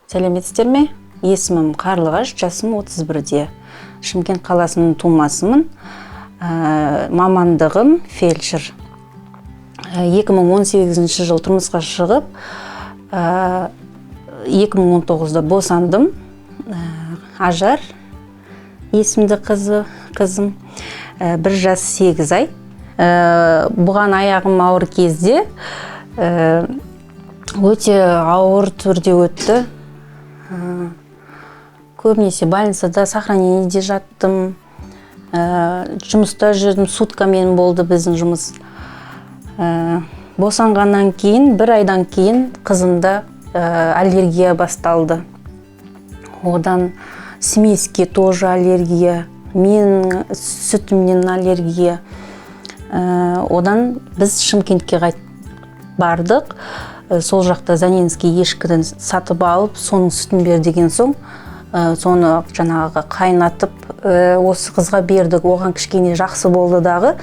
Сәлеметсіздер ме? Есімім Қарлығаш, жасым 31-де. Шымкент қаласының тумасымын. Мамандығым фельдшер. 2018 жыл тұрмысқа шығып, 2019-да босандым. Ажар есімді қызым, 1 жас 8 ай. Бұған аяғым ауыр кезде өте ауыр түрде өтті. Көбінесе больницада, сохранениеде жаттым. Жұмыста жүрдім, суткамен болды біздің жұмыс. Босанғаннан кейін, 1 айдан кейін қызымда аллергия басталды. Одан смеске тоже аллергия, мен сүтімнен аллергия. Одан біз Шымкентке бардық. Сол жақта Занинский ешкіден сатып алып, соның сүтін бер деген соң, соны жаңағы қайнатып, осы қызға бердік. Оған кішкене жақсы болды дағы.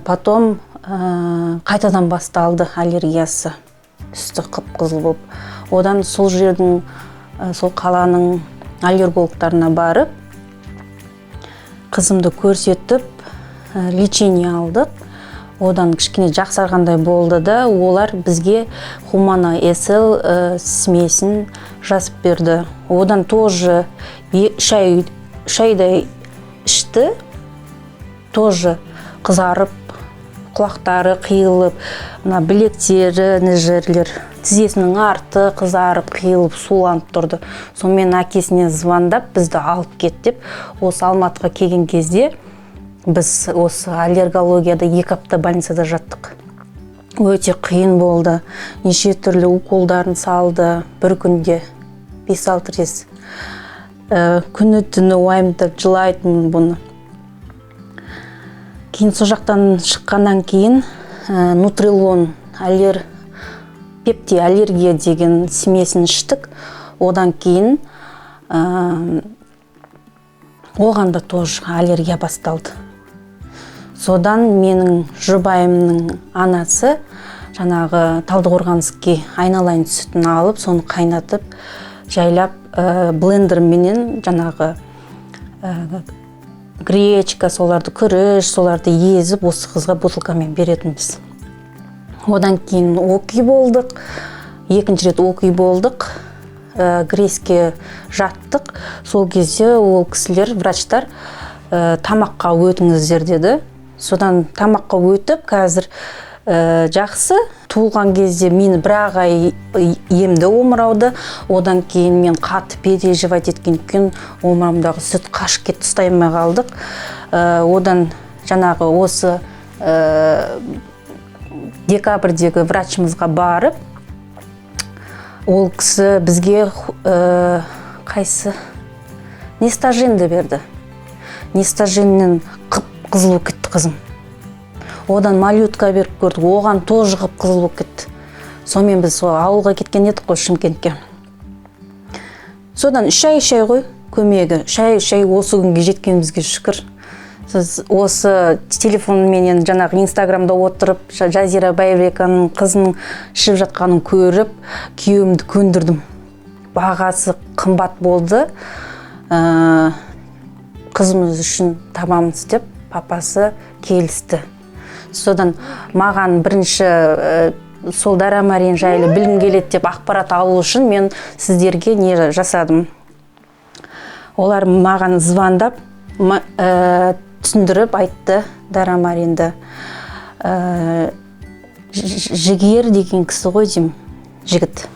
Потом қайтадан басталды аллергиясы. Үсті қып-қызыл болып. Одан сол жердің, сол қаланың аллергологтарына барып, қызымды көрсетіп, лечение алдық. Одан кішкене жақсарғандай болды да, олар бізге Humana SL смесін жазып берді. Одан тоже шайдай ішті, тоже қызарып, құлақтары қиылып, білектері, жерлер, тізесінің арты қызарып, қиылып, суланып тұрды. Сонымен әкесіне звондап, бізді алып кет деп, осы Алматыға келген кезде біз осы аллергологияда 2 апта больницада жаттық. Өте қиын болды. Неше түрлі уколдарын салды. Bir күнде 5-6 рет. Күні түні уайымдап жылайтын бұны. Кейін сол жақтан шыққаннан кейін Нутрилон пепти аллергия деген смесін іштік. Одан кейін оғанда тоже аллергия басталды. Содан менің жұбайымның анасы жаңағы Талдықорғанский айналайын сүтін алып, соны қайнатып, жайлап блендерменен жаңағы гречка, соларды күріш, соларды езіп, осы қызға бутылкамен беретінбіз. Одан кейін окей болдық. 2-ші рет окей болдық. Грейске жаттық. Сол кезде ол кісілер, врачтар, тамаққа өтіңіздер деді. Содан тамаққа өтіп, қазір жақсы. Туылған кезде мені 1 ай емді омырауды. Одан кейін мен қатты переживать еткен күн омырауымдағы сүт қашып кетті, ұстай алмай қалдық. Одан жаңағы осы декабрьдегі врачымызға барып, ол кісі бізге нестаженді берді. Нестаженнен қып-қызыл кетті қызым. Одан малютка беріп көрдік, оған тоже қып-қызыл кетті. Сонымен біз ауылға кеткен едік қой Шымкентке. Содан шай ғой көмегі. Шай осы күнге жеткенімізге шүкір. Сіз осы телефонменен жаңағы Инстаграмда отырып, Жазира Байбеканың қызының ішіп жатқанын көріп, күйеуімді көндірдім. Бағасы қымбат болды. Қызымыз үшін табамыз деп, папасы келісті. Содан маған бірінші сол Дарамарин жайлы білім келеді деп ақпарат алу үшін мен сіздерге не жасадым. Олар маған звондап, түсіндіріп айтты Дарамаринді. Жігер деген кісі ғой деймін, жігіт.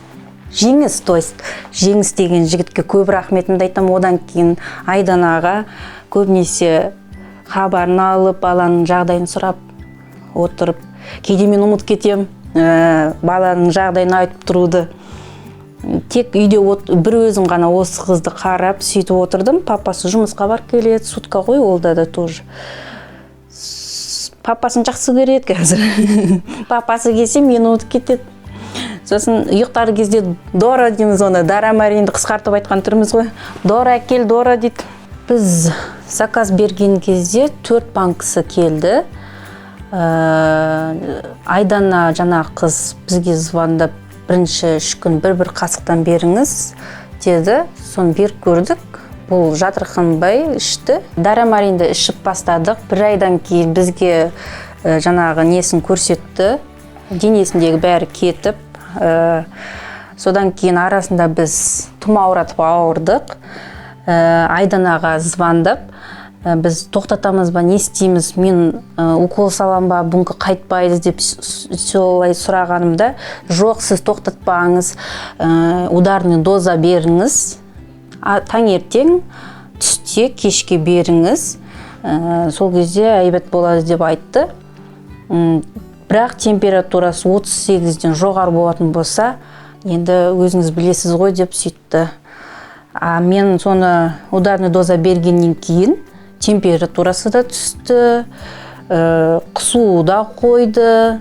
Жеңіс, то есть Жеңіс деген жігітке көп рахметімді айтам. Одан кейін Айданаға көбінесе хабарын алып, баланың жағдайын сұрап отырып, кейде мен ұмыт кетем, баланың жағдайын айтып тұруды. Тек үйде бір өзім ғана осы қызды қарап, сөйтіп отырдым. Папасы жұмысқа барып келеді, сутка ғой, ол да тоже. Папасын жақсы көреді қазір. Папасы келсе, мен ұмытып кетеді. Сосын ұйықтар кезде Дора дейміз оны, Дарамаринді қысқартып айтқан түріміз ғой. Дора кел, Дора дейді. Біз заказ берген кезде 4 банкісі келді. Айдана жаңағы қыз бізге звондап бірінші 3 күн бір қасықтан беріңіз деді. Соны беріп көрдік. Бұл жатырқанбай ішті. Дарамаринді ішіп бастадық. 1 айдан кейін бізге жаңағы несін көрсетті. Денесіндегі бәрі кетіп. Содан кейін арасында біз тұмауратып ауырдық. Айданаға звондап, біз тоқтатамыз ба, не істейміз, мен укол салам ба, бұнқы қайтпайды деп солай сұрағанымда, жоқ, сіз тоқтатпаңыз, ударный доза беріңіз, таңертең түсте кешке беріңіз, сол кезде әйбат болады деп айтты. Бірақ температурасы 38-ден жоғары болатын болса, енді өзіңіз білесіз ғой деп сөйтті. Мен соны ударный доза бергеннен кейін температурасы да түсті, қысуы да қойды,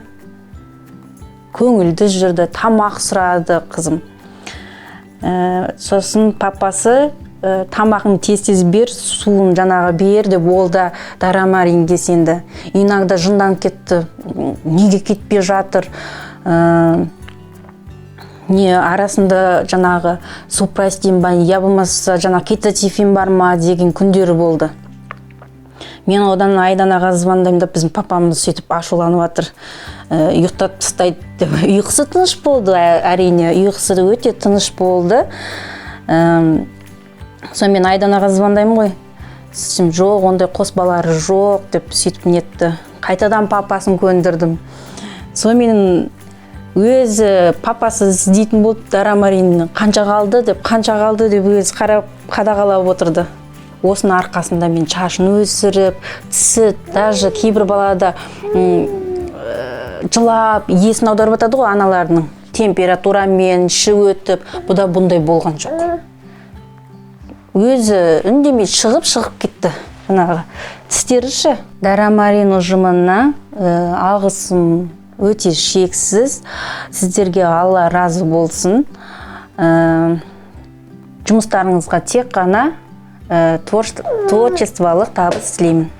көңілді жүрді, тамақ сұрады қызым. Сосын папасы тамағын тез бер, суын жаңағы бер деп ол да Дарамаринге сенді. Иногда жынданып кетті, неге кетпей жатыр, не арасында жаңағы супрастин ба, я болмаса жаңағы кетатифин бар ма деген күндері болды. Мен одан Айданаға звондаймын деп, біздің папамыз сөйтіп ашуланып жатыр, ұйықтап тастайды деп. Ұйқысы тыныш болды, әрине, ұйқысы өте тыныш болды. Сонымен Айданаға звондаймын ғой, сізім жоқ, ондай қоспалары жоқ деп сөйтіп нетті. Қайтадан папасын көндірдім. Сонымен өзі папасы іздейтін болып, Дарамарин қанша қалды деп өзі қадағалап отырды. Осының арқасында мен шашын өсіріп, тісі, даже кейбір балада жылап, есін аударып атады ғой аналарының. Температурамен іші өтіп, бұда бұндай болған жоқ. Өзі үндемей шығып кетті. Тістері ше. Дарамарин ұжымына алғысым өте шексіз. Сіздерге Алла разы болсын. Жұмыстарыңызға тек қана творчестволық табыс тілеймін.